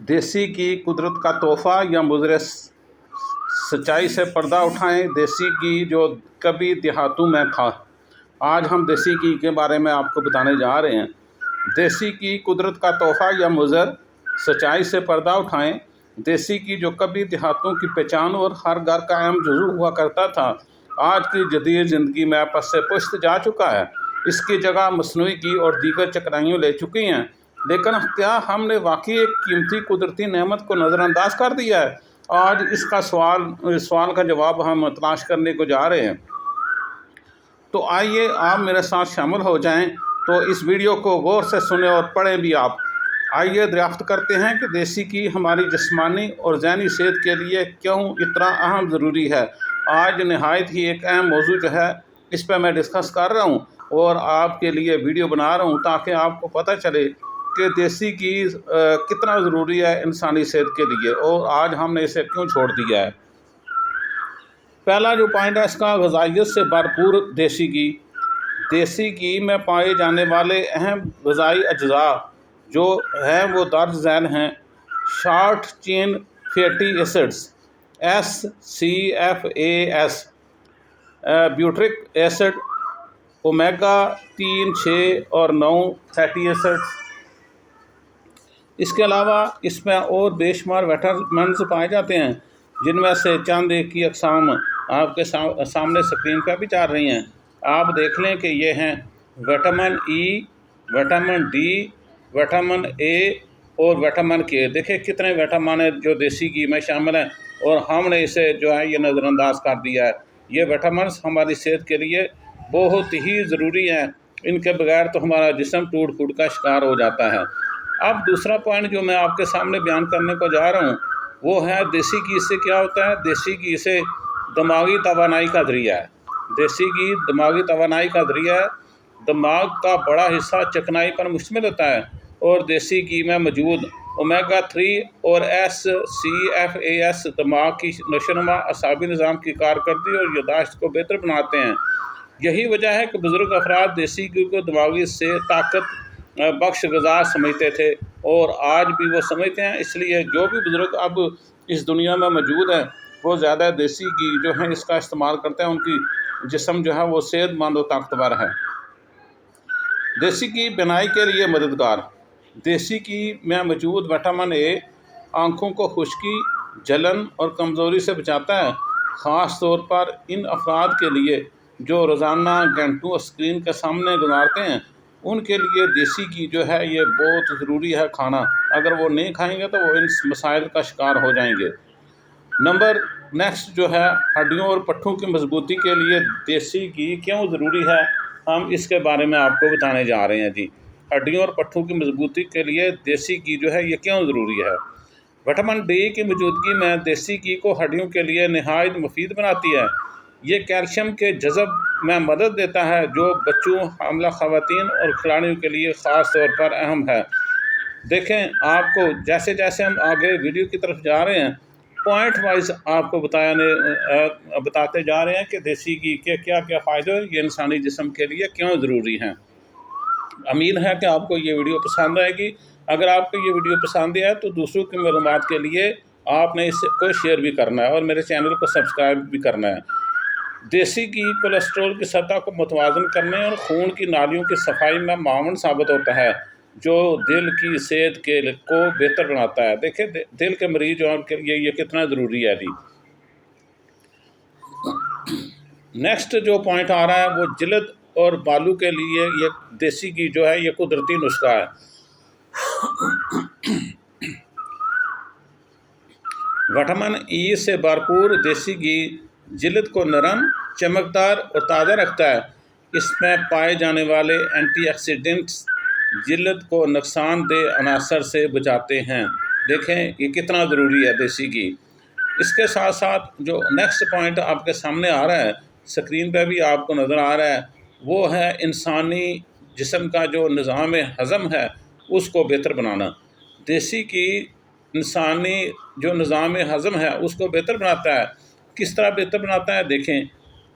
देसी घी कुदरत का तोहफ़ा या मुज़र सच्चाई से पर्दा उठाएं। देसी घी जो कभी देहातों में था, आज हम देसी घी के बारे में आपको बताने जा रहे हैं। देसी घी कुदरत का तोहफ़ा या मुज़र सच्चाई से पर्दा उठाएं। देसी घी जो कभी देहातों की पहचान और हर घर का अहम जुज़ू हुआ करता था, आज की जदीद ज़िंदगी में पस से पुश्त जा चुका है। इसकी जगह मसनूई घी और दीगर चकराइयों ले चुकी हैं। लेकिन क्या हमने वाकई एक कीमती कुदरती नेमत को नज़रअंदाज कर दिया है? आज इसका सवाल का जवाब हम तलाश करने को जा रहे हैं। तो आइए आप मेरे साथ शामिल हो जाएं। तो इस वीडियो को गौर से सुने और पढ़ें भी आप। आइए दरियाफ्त करते हैं कि देसी घी हमारी जिस्मानी और ज़हनी सेहत के लिए क्यों इतना अहम ज़रूरी है। आज नहायत ही एक अहम मौजू जो है, इस पर मैं डिस्कस कर रहा हूँ और आपके लिए वीडियो बना रहा हूँ ताकि आपको पता चले कि देसी घी कितना ज़रूरी है इंसानी सेहत के लिए और आज हमने इसे क्यों छोड़ दिया है। पहला जो पॉइंट है इसका, ग़िज़ाइयत से भरपूर देसी घी। देसी घी में पाए जाने वाले अहम ग़िज़ाई अज्जा जो हैं वो दर्ज झैल हैं। Short chain fatty acids SCFAS, butyric acid, omega 3, 6 और 9 फैटी एसिड्स। इसके अलावा इसमें और बेशुमार विटामिन्स पाए जाते हैं, जिनमें से चंद एक की अक़साम आपके सामने स्क्रीन पर भी चल रही हैं। आप देख लें कि ये हैं vitamin E, vitamin D, vitamin A और विटामिन K। देखिए कितने विटामिन है जो देसी घी में शामिल हैं और हमने इसे जो है ये नज़रअंदाज कर दिया है। ये विटामिन्स हमारी सेहत के लिए बहुत ही ज़रूरी हैं। इनके बगैर तो हमारा जिस्म टूट फूट का शिकार हो जाता है। अब दूसरा पॉइंट जो मैं आपके सामने बयान करने को जा रहा हूँ वो है देसी घी से क्या होता है। देसी घी से दिमागी तवानाई का ज़रिया है। देसी घी दिमागी तवानाई का ज़रिया है। दिमाग का बड़ा हिस्सा चिकनाई पर मुश्तमिल होता है और देसी घी में मौजूद ओमेगा 3 और SCFAS दिमाग की नशोनुमा, असाबी निज़ाम की कारकर्दगी और याददाश्त को बेहतर बनाते हैं। यही वजह है कि बुज़ुर्ग अफराद देसी घी को दिमागी से ताकत बख्श ग़िज़ा समझते थे और आज भी वो समझते हैं। इसलिए जो भी बुज़ुर्ग अब इस दुनिया में मौजूद हैं वो ज़्यादा देसी घी जो है इसका इस्तेमाल करते हैं। उनकी जिस्म जो है वो सेहतमंद और ताकतवर है। देसी घी बिनाई के लिए मददगार। देसी घी में मौजूद विटामिन A आँखों को खुश्की, जलन और कमज़ोरी से बचाता है। ख़ास तौर पर इन अफराद के लिए जो रोज़ाना घंटों स्क्रीन के सामने गुजारते हैं, उनके लिए देसी घी जो है ये बहुत ज़रूरी है खाना। अगर वो नहीं खाएंगे तो वो इन मसाइल का शिकार हो जाएंगे। नेक्स्ट जो है, हड्डियों और पट्ठों की मजबूती के लिए देसी घी क्यों ज़रूरी है, हम इसके बारे में आपको बताने जा रहे हैं जी। हड्डियों और पट्ठों की मजबूती के लिए देसी घी जो है ये क्यों ज़रूरी है। विटामिन D की मौजूदगी में देसी घी को हड्डियों के लिए नहायत मुफीद बनाती है। ये कैल्शियम के जज़ब में मदद देता है, जो बच्चों, हामिला ख़वातीन और खिलाड़ियों के लिए ख़ास तौर पर अहम है। देखें, आपको जैसे जैसे हम आगे वीडियो की तरफ जा रहे हैं, पॉइंट वाइज आपको बताते जा रहे हैं कि देसी घी के क्या क्या फ़ायदे हैं, ये इंसानी जिस्म के लिए क्यों ज़रूरी हैं। उम्मीद है कि आपको ये वीडियो पसंद आएगी। अगर आपको ये वीडियो पसंद आए तो दूसरों की मालूमात के लिए आपने इसको शेयर भी करना है और मेरे चैनल को सब्सक्राइब भी करना है। देसी घी कोलेस्ट्रॉल की सतह को मुतवाज़न करने और खून की नालियों की सफाई में मावन साबित होता है, जो दिल की सेहत को बेहतर बनाता है। देखिए दिल के मरीजों के लिए ये कितना ज़रूरी है जी। नेक्स्ट जो पॉइंट आ रहा है वो जिल्द और बालों के लिए ये देसी घी जो है ये कुदरती नुस्खा है। विटामिन E से भरपूर देसी घी जिल्द को नरम, चमकदार और ताज़ा रखता है। इसमें पाए जाने वाले एंटीऑक्सीडेंट्स जिल्द को नुकसानदेह अनासर से बचाते हैं। देखें ये कितना ज़रूरी है देसी घी। इसके साथ साथ जो नेक्स्ट पॉइंट आपके सामने आ रहा है, स्क्रीन पर भी आपको नज़र आ रहा है, वो है इंसानी जिस्म का जो निज़ाम हज़म है उसको बेहतर बनाना। देसी घी इंसानी जो निज़ाम हज़म है उसको बेहतर बनाता है। किस तरह बेहतर बनाता है, देखें,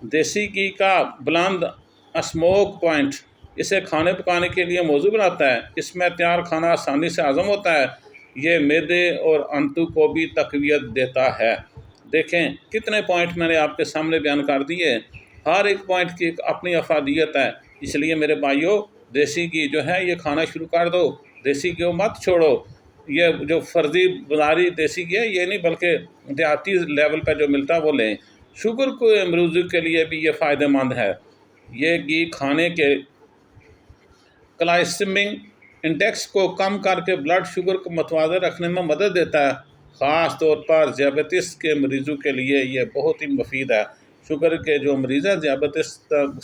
देसी घी का बुलंद स्मोक पॉइंट इसे खाने पकाने के लिए मौजू बनाता है। इसमें तैयार खाना आसानी से हज़म होता है یہ معدے اور انتو کو بھی تقویت دیتا ہے۔ دیکھیں کتنے پوائنٹ میں نے آپ کے سامنے بیان کر دیے، ہر ایک پوائنٹ کی ایک اپنی افادیت ہے۔ اس لیے میرے بھائیوں، دیسی گھی جو ہے یہ کھانا شروع کر دو، دیسی گھی مت چھوڑو۔ یہ جو فرضی بازاری دیسی گھی ہے یہ نہیں، بلکہ دیہاتی لیول پہ جو ملتا ہے وہ لیں۔ شوگر کو مریضوں کے لیے بھی یہ فائدہ مند ہے۔ یہ گھی کھانے کے گلائسیمک انڈیکس کو کم کر کے بلڈ شوگر کو متوازن رکھنے میں مدد دیتا ہے۔ خاص طور پر ذیابیطس کے مریضوں کے لیے یہ بہت ہی مفید ہے۔ شوگر کے جو مریض ہیں، ذیابیطس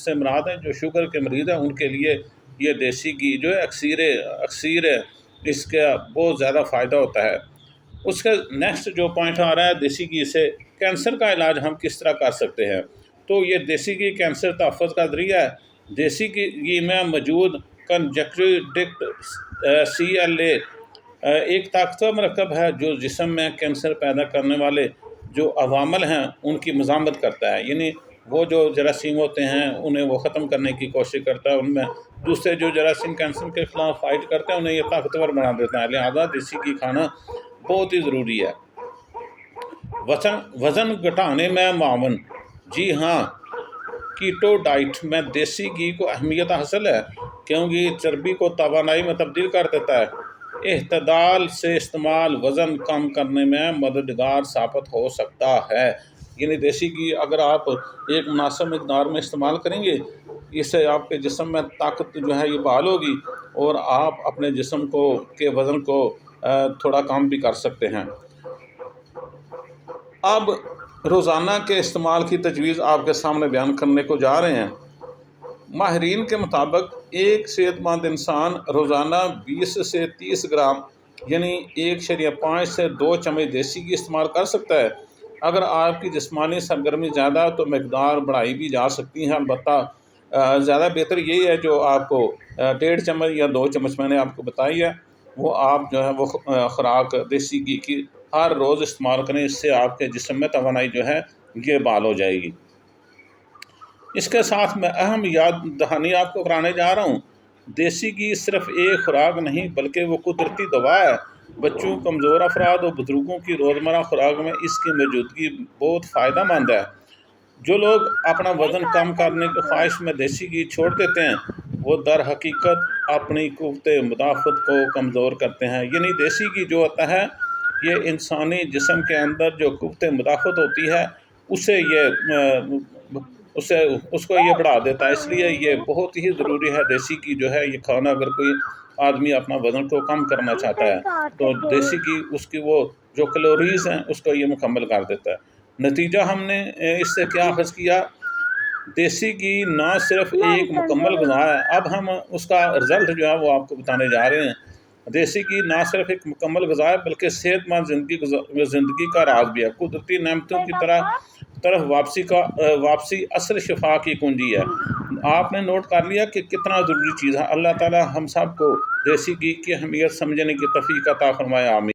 سے مراد ہے جو شوگر کے مریض ہیں، ان کے لیے یہ دیسی گھی جو ہے اکثیر ہے، اس کا بہت زیادہ فائدہ ہوتا ہے۔ اس کا نیکسٹ جو پوائنٹ آ رہا ہے، دیسی گھی سے کینسر کا علاج ہم کس طرح کر سکتے ہیں؟ تو یہ دیسی گھی کینسر تحفظ کا ذریعہ ہے۔ دیسی گھی میں موجود کنجکٹیوڈکٹ CLA ایک طاقتور مرکب ہے جو جسم میں کینسر پیدا کرنے والے جو عوامل ہیں ان کی مزاحمت کرتا ہے، یعنی وہ جو جراثیم ہوتے ہیں انہیں وہ ختم کرنے کی کوشش کرتا ہے، ان میں دوسرے جو جراثیم کینسر کے خلاف فائٹ کرتے ہیں انہیں یہ طاقتور بنا دیتا ہے۔ لہذا دیسی گھی کھانا بہت ہی ضروری ہے۔ وزن گھٹانے میں معاون، جی ہاں، کیٹو ڈائٹ میں دیسی گھی کو اہمیت حاصل ہے کیونکہ چربی کو توانائی میں تبدیل کر دیتا ہے۔ اعتدال سے استعمال وزن کم کرنے میں مددگار ثابت ہو سکتا ہے۔ یعنی دیسی گھی اگر آپ ایک مناسب مقدار میں استعمال کریں گے، اس سے آپ کے جسم میں طاقت جو ہے یہ بحال ہوگی اور آپ اپنے جسم کے وزن کو تھوڑا کم بھی کر سکتے ہیں۔ اب روزانہ کے استعمال کی تجویز آپ کے سامنے بیان کرنے کو جا رہے ہیں۔ ماہرین کے مطابق ایک صحت مند انسان روزانہ 20 سے 30 گرام یعنی 1.5 سے 2 چمچ دیسی گھی استعمال کر سکتا ہے۔ اگر آپ کی جسمانی سرگرمی زیادہ ہے تو مقدار بڑھائی بھی جا سکتی ہے، البتہ زیادہ بہتر یہی ہے جو آپ کو 1.5 چمچ یا 2 چمچ میں نے آپ کو بتائی ہے، وہ آپ جو ہے وہ خوراک دیسی گھی کی ہر روز استعمال کریں، اس سے آپ کے جسم میں توانائی جو ہے یہ بحال ہو جائے گی۔ اس کے ساتھ میں اہم یاد دہانی آپ کو کرانے جا رہا ہوں، دیسی گھی صرف ایک خوراک نہیں بلکہ وہ قدرتی دوا ہے۔ بچوں، کمزور افراد اور بزرگوں کی روزمرہ خوراک میں اس کی موجودگی بہت فائدہ مند ہے۔ جو لوگ اپنا وزن کم کرنے کی خواہش میں دیسی گھی چھوڑ دیتے ہیں وہ در حقیقت اپنی قوت مدافعت کو کمزور کرتے ہیں۔ یعنی دیسی گھی جو ہوتا ہے یہ انسانی جسم کے اندر جو قوت مدافعت ہوتی ہے اس کو یہ بڑھا دیتا ہے، اس لیے یہ بہت ہی ضروری ہے دیسی گھی جو ہے یہ کھانا۔ اگر کوئی آدمی اپنا وزن کو کم کرنا چاہتا ہے تو دیسی گھی اس کی وہ جو کیلوریز ہیں اس کو یہ مکمل کر دیتا ہے۔ نتیجہ ہم نے اس سے کیا اخذ کیا؟ دیسی گھی نہ صرف ایک مکمل غذا ہے، اب ہم اس کا رزلٹ جو ہے وہ آپ کو بتانے جا رہے ہیں۔ دیسی گھی نہ صرف ایک مکمل غذا ہے بلکہ صحت مند زندگی کا راز بھی ہے۔ قدرتی نعمتوں کی طرف واپسی اصل شفا کی کنجی ہے۔ آپ نے نوٹ کر لیا کہ کتنا ضروری چیز ہے۔ اللہ تعالی ہم سب کو دیسی گھی کی اہمیت سمجھنے کی توفیق عطا فرمائے، آمین۔